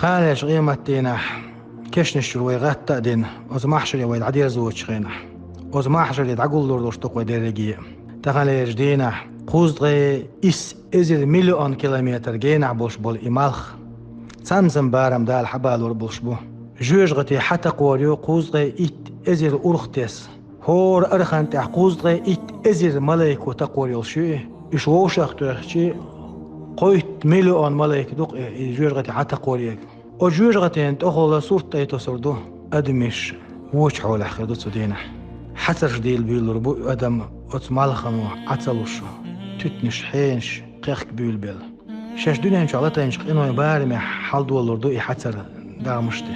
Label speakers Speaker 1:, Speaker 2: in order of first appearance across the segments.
Speaker 1: قالش قيمتنا كشنش روي غتا دين أز محشر ويد عدير زوج خينا أز محشر يد عقول لور تقوى درجية تقالش دينا قوزغي إس إزر مليون كيلومتر جينا بولش بول إمالخ سامسم بارم دال حبال وربولش بو جوجغتي حتى قوريو قوزغي إت إزر أرختس هور أرخان تح قوزغي إت إزر ملايكو تقوريو شو إيش ووشخ تحشي قويت مليون ملايك دوق جوجغتي حتى قوريو او جوجغتي انت أخولا صورتي تصردو أدمش ووش حول أخيدو تسودينا حتر ديل بيل ربو أدم أتمالخمو عتلوشو تتنش حينش قيخك بيل بيل شاش دنيا إن شاء الله تنشق إنو يبارمي حال دولردو إي حتر دامشتي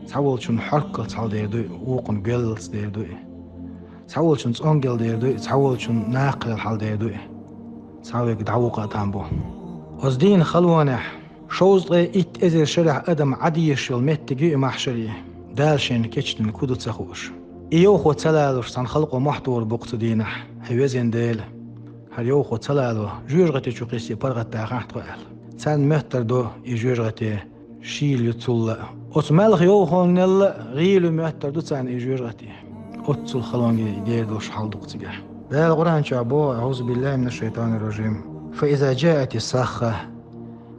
Speaker 1: تحول شون حركة تحول ديردو ووقن قلس ديردو تحول شون تسونجل ديردو تحول شون ناقل الحال ديردو تحول يقدعوقا تامبو أزدين خلوانح شوزغي إت إزر شرح أدم عديش المتقي محشري دالشين كيشتن كودو تسخوش إيوخو تسلالوش سنخلقو محتور بوقت دينح هيوزين ديل هل يوخو تسلالو جوجغتي شوقيسي برغت تاخاحت قوال سان مهتر دو إجوجغتي شيل يتسول أتمالخ يوخو نل غيلو مهتر دو تسان إجوجغتي أتسول خلونجي ديردوش حال دوقتيجا دال القرآن شعبو أعوذ بالله من الشيطان الرجيم فإذا جاءت الصاخة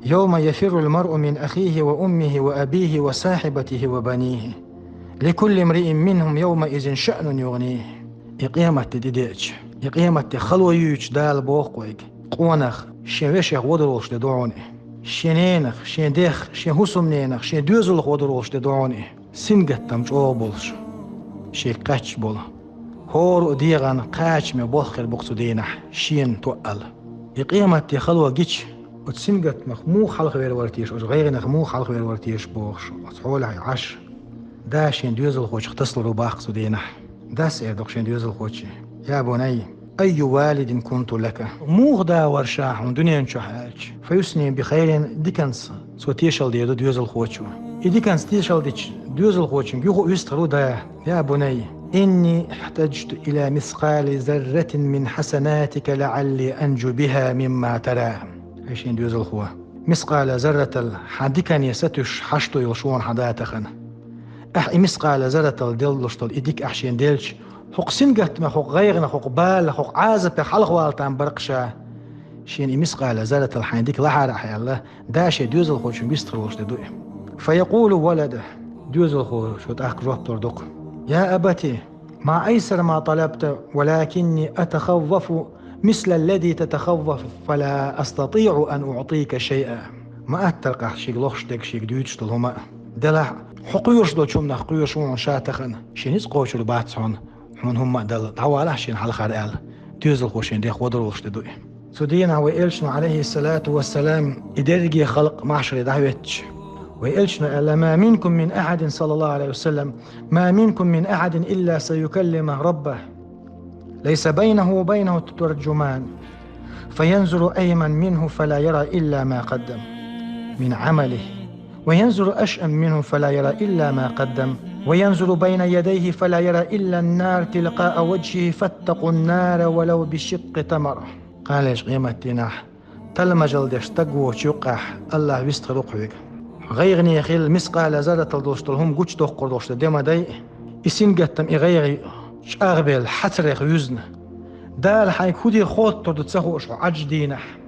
Speaker 1: يوم يفر المرء من أخيه وأمه وأبيه وصاحبته وبنيه لكل امرئ منهم يومئذ شأن يغنيه إقيامة تديديج إقيامة خلو يوش دال بوقويك قونخ شين وشيخ ودروش دعوني شينينخ شين ديخ شين هسمنينخ شين دوزلخ ودروش دعوني سنجتم جوبولش شي قاتش بول هور ديغان قاتش مي بوخر بوقتدينح شين توقل إقيامة خلو جيش وتسنجت مخمو خلق غير ورتيش أو غير نخمو خلق غير ورتيش بوخش وتحول عش داشين ديوزل خوش اختصل رباخ سدينه داس إردوخشين ديوزل خوشي يا بني أي والد كنت لك موغدا ورشاح من دنيا نشحاج فيسني بخير ديكنس سوتيشل ديدو ديوزل خوشو ديكنس تيشل ديوزل خوشو يوغو يسترو دا يا بني إني احتجت إلى مثقال ذرة من حسناتك لعلي أنجو بها مما ترى عشين ديوزل خوا مثقال ذرة الحديكان يستش حشتو يلشون حداتخن مثقال ذرة الدلشتل إديك أحشين ديلش حق سنجت ما حق غيرنا حق بال حق عازب حلق والتان برقشا شين مثقال ذرة الحديك لحار أحيا الله داشي ديوزل خوا شو بيسترولش دوي فيقول ولده ديوزل خوا شو تأخك روح تردق يا أبتي ما أيسر ما طلبت ولكني أتخوف مثل الذي تتخوف فلا أستطيع أن أعطيك شيئا ما أترقح شيك لوخشتك شيك ديوتشتل هما دلع حقيوش دو شمنا حقيوش وون شاتخن شينيس قوشل باتسون هون هما دل دعواله شين حلقار آل ديوزل خوشين ديخ ودروش دوي سودينا وإلشنا عليه الصلاة والسلام إدرجي خلق معشر دعوتش وإلشنا ألا ما منكم من أحد صلى الله عليه وسلم ما منكم من أحد إلا سيكلمه ربه ليس بينه وبينه ترجمان فينظر أيمن منه فلا يرى إلا ما قدم من عمله وينظر أشأم منه فلا يرى إلا ما قدم وينظر بين يديه فلا يرى إلا النار تلقاء وجهه فاتقوا النار ولو بشق تمرة قالش قيمتنا تلمجل ديش تقوى شقح الله بيستغرق غيرني يخيل مسقال ذرة الدوشتلهم قوش دوخور دوشت ديما داي إسين قتم إغيري شاغبل حتريخ يزن دال حي كودي خوت تردو تسخوش عجدينح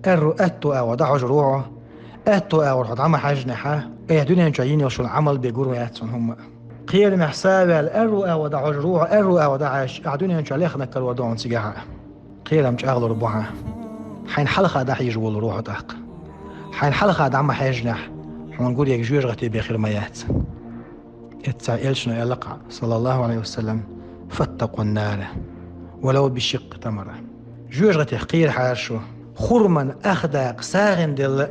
Speaker 1: الرو أتو أو دعوج روعه أتو أو رحض عما حاجنحا إيه دنيا جايين يوشو العمل بيقولوا ياتسون هم قيل محسابة الرو أو دعوج روعه الرو أو دعاش دنيا جاليخ نكال ودون سيجاها قيل مش أغلو ربوها حين حلقة دا حيجول روحه داق حين حلقة دا عما حاجنح ونقول يك جوج غتي بخير ما يات اتسائلشنا يلقى صلى الله عليه وسلم فاتقوا النار ولو بشق تمرة جوج غتي قير حارشو خرما أخداق ساغن دل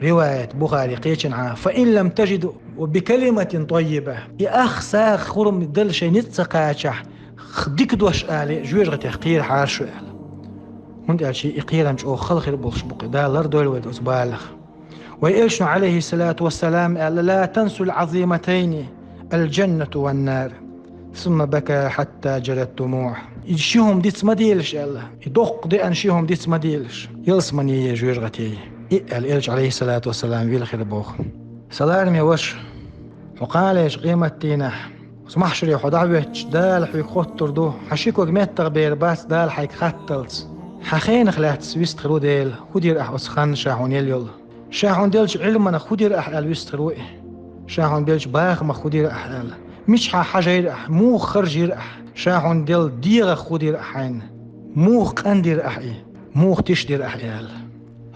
Speaker 1: رواية بخاري قيتشنعا فإن لم تجدوا وبكلمة طيبة يا أخ ساغ خرم دل شي نتسقاشح خديك دوش آلي جوج غتي قير حارشو آل هند آل شي إقيرا مش أو خلخي بولش بقي دا لردول ود أسبالخ ويلشن عليه الصلاة والسلام لا تنسوا العظيمتين الجنة والنار ثم بكى حتى جرت دموع يشيهم ديت ما ديلش الله يدق دي أنشيهم ديت ما ديلش يلسمني يجوج غتي الإلج عليه الصلاة والسلام ويل خير بوخ سلارمي وش وقاليش قيمتينا سمحشري حدعوش دال حيك خطر دو حشيكو جميت بير باس دال حيك خطلت حخين خلات سويست خرو ديل خدير أح أسخان شاحون يليل شاحون ديلش علمنا خدير أح الويست خروي شاحون ديلش باخ ما خدير أح مش حاجير أح مو خرجير أح شاحون ديل ديغ خدير أحين مو قندير أحي مو تشدير أحيال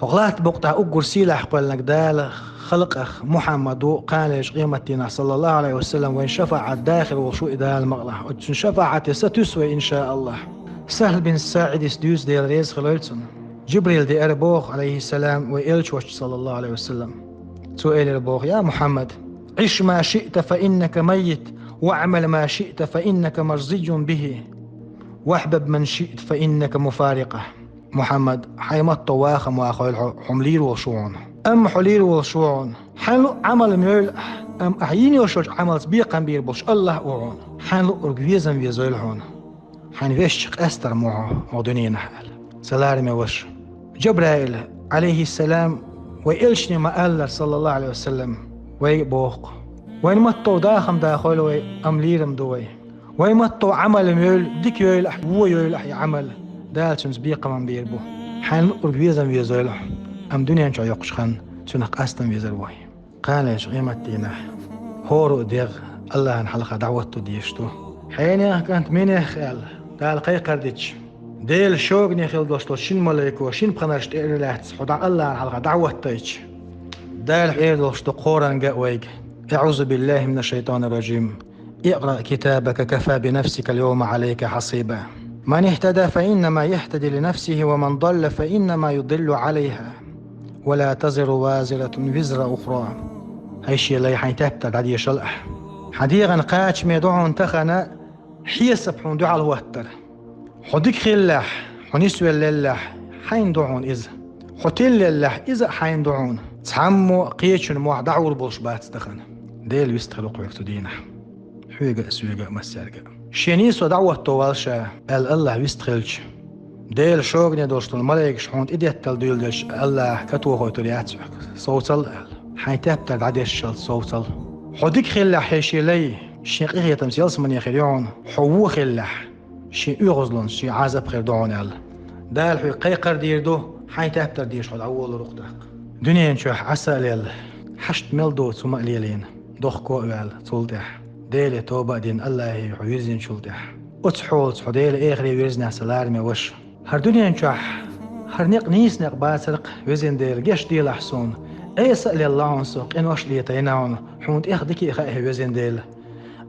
Speaker 1: وغلات بقطع أقر سيلح قولنك دال خلق أخ محمد قالش قيمتنا صلى الله عليه وسلم وإن شفع الداخل وشو إذا المغلح وإن شفعت ستسوي إن شاء الله سهل بن ساعد سدوس ديال ريز خلالتون جبريل دي أربوخ عليه السلام وإلش وش صلى الله عليه وسلم سؤال أربوخ يا محمد عش ما شئت فإنك ميت واعمل ما شئت فإنك مرزي به واحبب من شئت فإنك مفارقة محمد حيمت طواخم واخوي حملير وشوعون أم حلير وشوعون حنلو عمل ميول أم أحييني وشوش عمل سبيقا بيربوش الله وعون حنلو أرقويزا بيزويلحون حنفشق أستر معه ودنينا حال سلارمي وش جبرائيل عليه السلام وإلشني ما ألر صلى الله عليه وسلم ويبوق وين مطو داخم داخل وي أمليرم دوي وين مطو عمل ميول ديك يولح هو يولح عمل دالشم سبيقا من بيربو حنلو أرقويزا بيزويلح أم دنيا نشع يقشخن سنق أستم بيزروي قالش قيمتينا هورو ديغ الله نحلق دعوته ديشتو حيني كانت مين خيال دال قيقردش ديل شوغني خيل دوستو شين ملايكو شين بخناشت إيرلات حدا الله نحلق دعوتيش دال إير دوستو قوران قاويق أعوذ بالله من الشيطان الرجيم اقرأ كتابك كفى بنفسك اليوم عليك حصيبا من اهتدى فإنما يهتدي لنفسه ومن ضل فإنما يضل عليها ولا تزر وازرة وزر أخرى هيشي اللي حيتبتد عدي شلح حديغا قاتش ميدوعون تخنا حيسب حون دعا الوتر حديك خلح حنسوي اللح حين دعون إذا حتل اللح إذا حين دعون تحمو قيتشن موح دعو البولشبات تخنا ديل يستخلق ويكتو دينا حويقة سويقة مسارقة شينيسو دعوة طوالشا الله يستخلش ديل شوغني دوشتو الملايك شحون إديت تلديل ديش الله كتوخو ترياتسوك صوتل حين تبتد عديش شل صوتل حديك خلح هيشي لي شي قيغية تمسيل سمني خيريون حوو خلح شي أغزلون شي عازب خير دعون دال حوي قيقر ديردو حين تبتد ديش حد أول رقدق دنيا نشوح عسى ليل حشت ملدو سمع ليلين دوخكو أول تولدح ديلي توبا دين الله يحويزين شلدح أتحول تحديل إيخري ويزنا سلارمي وش هر دنيا نشوح هر نيق نيس نيق باسرق ويزين ديل جيش ديل أحسون أي سأل الله عنسوق إن وش ليتيناون حوند إخدكي إخائه ويزين ديل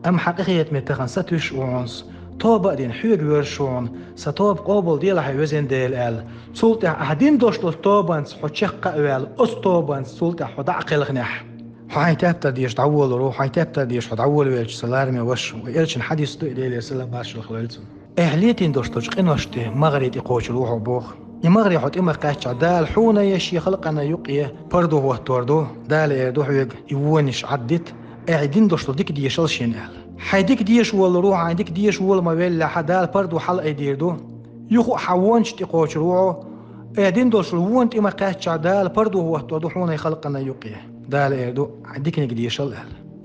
Speaker 1: أم حقيقية متخن ستوش وعنس توبا دين حيق ويرشون ستوب قابل ديل حي ويزين ديل آل سلطة أحدين دوشتو توبانس حتشق أوال أستوبانس سلطة حدع قلغنح حين تبتر ديش تعول روح حين تبتر ديش حتعول ويلش سلارمي وش وإلشن حديث دو إليه سلام باشر خلالتون إحليتين دوشتوش إن وشته مغريت إقوش روح وبوخ يمغري حط إما قاتش دال حونا يشي خلقنا يقيه بردو هو توردو دال إيردو حويق يوانش عدت إعدين دوشتو ديك ديشل شينال حيديك ديش ولا روح عندك ديش ولا ما بيلا حدال بردو حلقة ديردو يخو حوانش تقوش روحو إعدين دوشتو وانت إما قاتش دال بردو هو توردو حونا يخلقنا يقيه دال إيردو عندك نك ديشل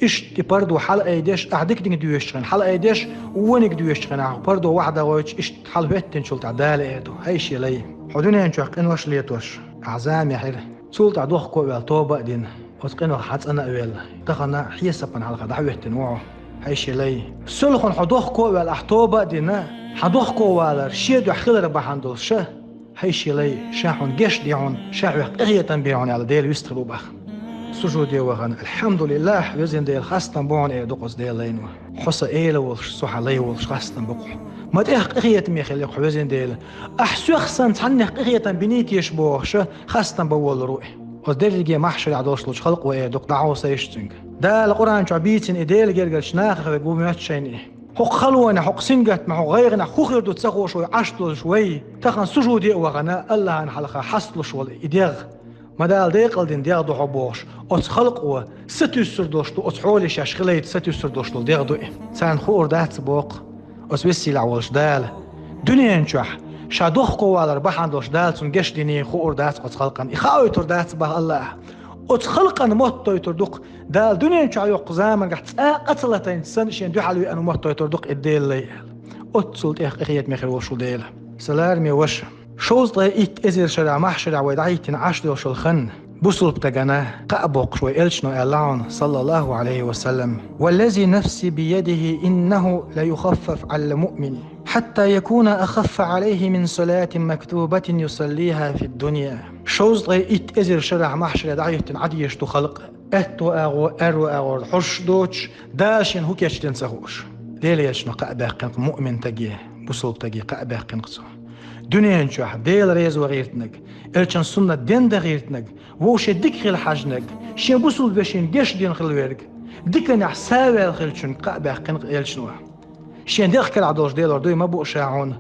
Speaker 1: إشت بردو حلقة ديش أعدك نك ديشغن حلقة ديش وانك ديشغن بردو واحدة ويش إشت حلوهتن شلت دال إيردو هايشي لي حدوني نشوح قنوش ليتوش أعزام يحير سلطة دوخ كوبال توبا دين وسقنو حدث أنا أول تخنا حيسبن حلقة دعوهتن وعو هايشي لي سلخن حدوخ كوبال أحتوبا دين حدوخ كوبال شيدو حخيل ربحان شه هايشي لي شاحون جيش ديعون شاحوح قغية بيعون على ديل يستخلو بخ سجودي وغن الحمد لله يزين ديل خاستن بون إيه دوقس ديل لينو حصة إيلا والش صحة لي والش خاستن بقو ما تيه قغية ميخل يقو يزين ديل أحسو خسن تحنه قغية بنيت يشبوش خاستن بول روح ودرجة محشر عدوش خلق وإيه دوق دعوة سيشتنك دا القرآن شعبيتين إديل جرجل شناخ ويقوم يتشين إيه حق خلونا حق سنجت معه غيرنا خوخر دو تسخو شوي عشتو شوي تخن سجودي وغنا الله نحلقها حصلو شوي إديغ مدال ديقل دين ديغ دو حبوش أتس خلقوا ستيسر دوشتو أتس حولي شاشخليت ستيسر دوشتو ديغ دو سان خور دات بوق أتس بسي لعولش دال دنيا نشوح شادوخ قوال ربحان دوش دال سن جش ديني خور دات أتس خلقان إخاوي تر دات به الله خلقا موتو يتردق دال دنيا شو يق زمان قحت قتلتين سن شين دو حلوي أنا موتو يتردق الديل لي أتصلت إخيت مخير وشو ديل سلار مي وش شوز ضيئت إزير شرع محشرع ويدعيتن عشد وشو الخن بوصل بتجناه قابوق شوي إلشنو إعلان صلى الله عليه وسلم والذي نفسي بيده إنه لا يخفف على المؤمن حتى يكون أخف عليه من صلاة مكتوبة يصليها في الدنيا شوز ضيئت إزير شرع محشرع دعيتن عديش تخلق أتو أغو حرش دوش داشين هو كيش تنسهوش ليلة يشنو قاباق مؤمن تجيه بوصل تجيه قاباق نقصه دنيا نشوح ديل ريز وغيرتنك الچن سنة دين دا غيرتنك ووش ديك خيل حاجنك شين بوصل بشين ديش دين خيل ويرك ديك نحساوي الخيلچن قابع قنق يلشنوه شين ديخ كل عدوش ديل وردوي ما بو شاعون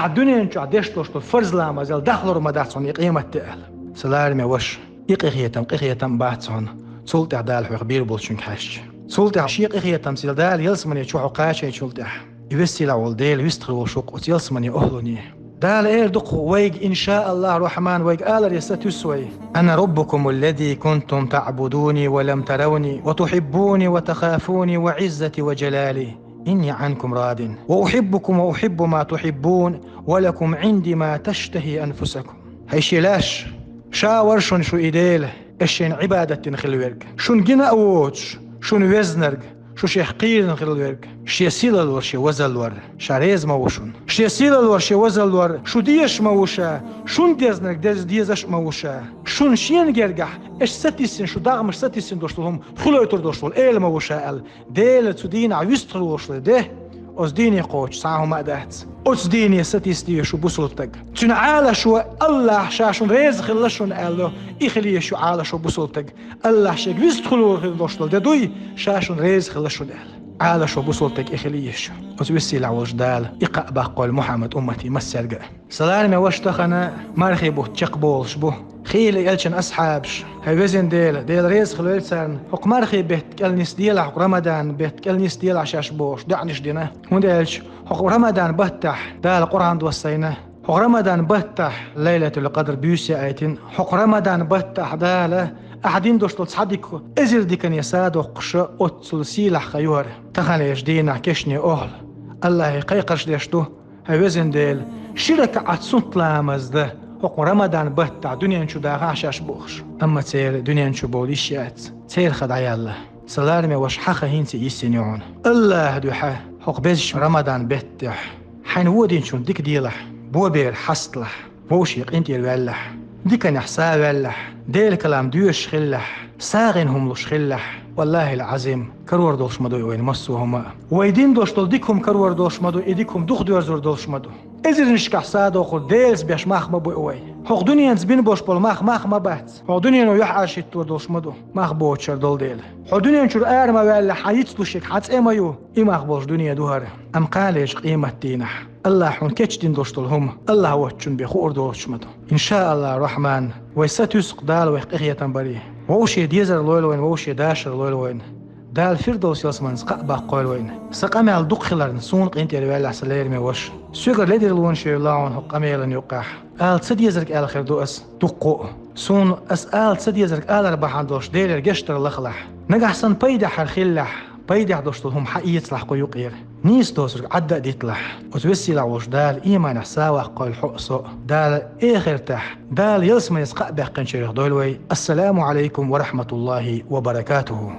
Speaker 1: الدنيا نشوح ديش توشتو فرز لما زال دخلوا رمضاتون يقيمة تقل سلارمي وش يقيخيتم باعتون سلطة عدال حوي خبير بولشن كحش سلطة عشيق يقيخيتم سيل دال يلسمني يشوحو قاشا يشلتح يوستي لعول ديل يستخل وشوق وتيلسمني أهلوني دال إير دق ويج إن شاء الله الرحمن ويج آلر يستسوي أنا ربكم الذي كنتم تعبدوني ولم تروني وتحبوني وتخافوني وعزتي وجلالي إني عنكم راد وأحبكم وأحب ما تحبون ولكم عندي ما تشتهي أنفسكم هيشيلاش شاور شو إيديل إشين عبادة خلويرك شون جنا أوتش شون وزنرك شو شي حقير نخيل الورك شي سيل الور شي وزل الور شاريز موشون شي سيل الور شي وزل الور شو ديش موشا شون ديزنك ديزش موشا شون شين جرجح اش ستيسن شو داغمش ستيسن دوشتهم خلو يتر دوشتول ايل موشا ال ديل تدين عيستر وشل ده أز ديني قوش ساعه ما دهت أز ديني ستيستي شو بوصلتك تون عالة شو الله شاشون ريز خلشون قالوا إخليه شو عالة شو بوصلتك الله شيك ويستخلوا خلشتول ده دوي شاشون ريز خلشون قال عالة شو بوصلتك إخليه شو أز ويسيل عوج دال إقاء بقول محمد أمتي مسرقة سلامي واشتخنا مرخي بو تشقبولش بو خيلي يلشن أصحابش هاي وزن ديل ريز خلويلسان حق مرخي بيت كالنيس ديل حق رمضان بيت كالنيس ديل عشاش بوش دعنش دينا هنديلش حق رمضان بتح دال قرآن دوسينا حق رمضان بتح ليلة القدر بيوسي آيتين حق رمضان بتح دال أحدين دوشتول تصحديك إزير ديكن يساد وقشة أتصل سيلح خيور تخليش دينا كشني أهل الله يقيقرش ديشتو هاي وزن ديل شركة عدسون تلامز ده حق رمضان بتع دنيا نشو داغ عشاش بوخش أما تسير دنيا نشو بوليشيات تسير خدعي الله سلارمي وش حقا هينتي يسينيون الله دوحة حق بيزش رمضان بتح حين ودين شون ديك ديلح بوبير حصلح بوشيق انتي الوالح ديك نحسا والح ديل كلام دوش خلح ساغنهم لش خلح والله العظيم كرور دولش مدو وين مسوهما ويدين دوش دول ديكهم كرور دولش مدو ايديكم دوخ دوزور دولش مدو إزر نشكح سادو خود ديلز بيش ماخ مبو اوي حق دنيا نزبين بوش بول ماخ ما بات حق دنيا نو يحعش التور دولش مدو ماخ بوشر دول ديل حق دنيا نشور آرما ولا حيث دوشك حتس ايما يو ايماخ بوش دنيا دوهر ام قاليش قيمة دينح الله حون كيش دين دوش دولهم الله وچون بخور دولش مدو إن شاء الله الرحمن ويستيسق دال ويقية تنبريه ووشي ديزر لويلوين ووشي داشر لويلوين دال فردوس يلسمن سقبا قويلوين سقامي على دق خلرن سون قينتي الوالع سليرمي وش سوغر ليدر لون شيرلاون حق اميلن يقاح آل تسديزرك آل خير دوس دقو سون اسآل تسديزرك آل رباحان دوش ديلر جشتر لخلح نجحسن بيدح حرخلح بيدح دوشتهم حقيت لحقو يقير نيس دوسرك عدا ديتلح وتوسي لعوش دال إيمان حساوة قول حقصو دال إيخر تح دال يلسمن يسقع بحقن شيرخ دولوي السلام عليكم ورحمة الله وبركاته